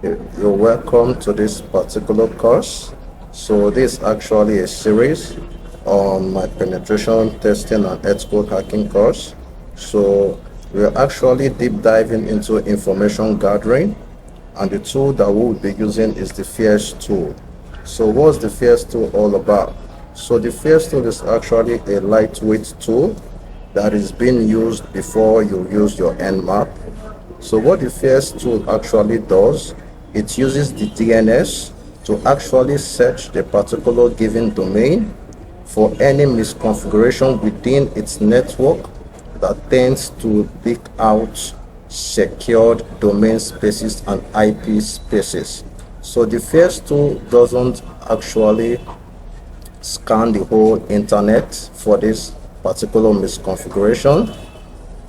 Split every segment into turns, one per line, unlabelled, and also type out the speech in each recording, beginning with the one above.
You're welcome to this particular course. So this is actually a series on my penetration testing and ethical hacking course. So we're actually deep diving into information gathering, and the tool that we will be using is the Fierce tool. So what's the Fierce tool all about? So the Fierce tool is actually a lightweight tool that is being used before you use your Nmap. So what the first tool actually does, it uses the DNS to actually search the particular given domain for any misconfiguration within its network that tends to leak out secured domain spaces and IP spaces. So the first tool doesn't actually scan the whole internet for this particular misconfiguration.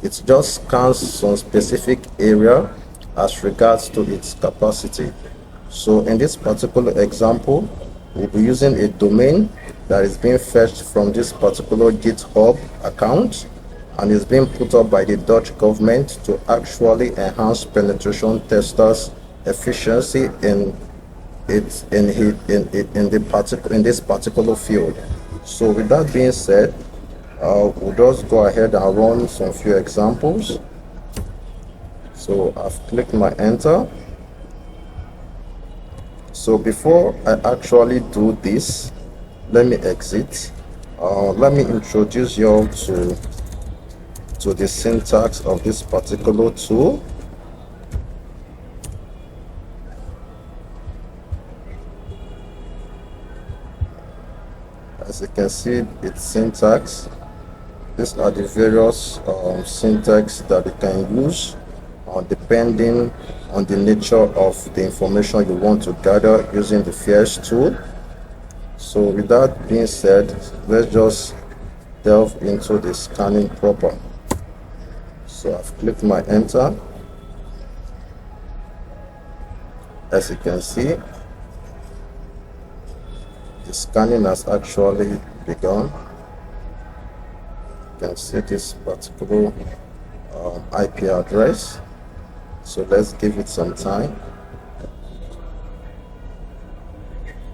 It just scans some specific area as regards to its capacity. So in this particular example, we'll be using a domain that is being fetched from this particular GitHub account and is being put up by the Dutch government to actually enhance penetration testers' efficiency in this particular field. So with that being said, we'll just go ahead and run some few examples. So I've clicked my enter. So before I actually do this, let me exit. Let me introduce you all to the syntax of this particular tool. As you can see, its syntax. These are the various syntax that you can use depending on the nature of the information you want to gather using the Fierce tool. So with that being said, let's just delve into the scanning proper. So I've clicked my enter. As you can see, the scanning has actually begun. You can see this particular IP address. So let's give it some time.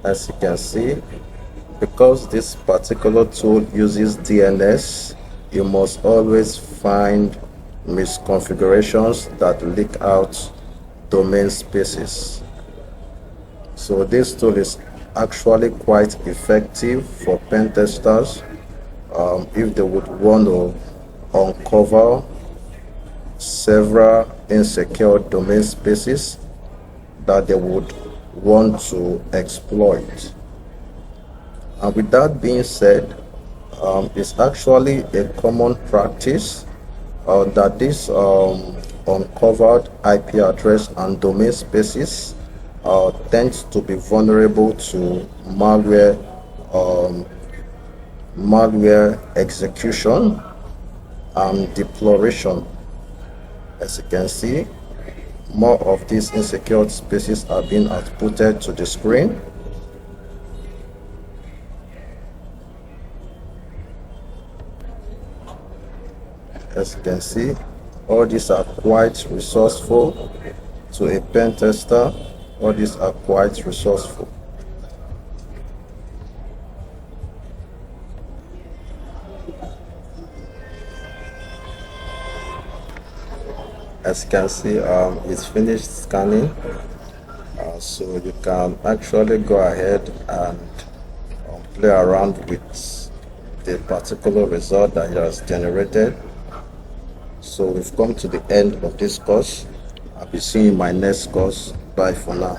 As you can see, because this particular tool uses DNS, you must always find misconfigurations that leak out domain spaces. So this tool is actually quite effective for pen testers if they would want to uncover several insecure domain spaces that they would want to exploit. And with that being said, it's actually a common practice that this uncovered IP address and domain spaces tends to be vulnerable to malware execution and deploration. As you can see, more of these insecure spaces are being outputted to the screen. As you can see, all these are quite resourceful to a pen tester. All these are quite resourceful. As you can see, it's finished scanning, so you can actually go ahead and play around with the particular result that it has generated. So we've come to the end of this course. I'll be seeing you in my next course. Bye for now.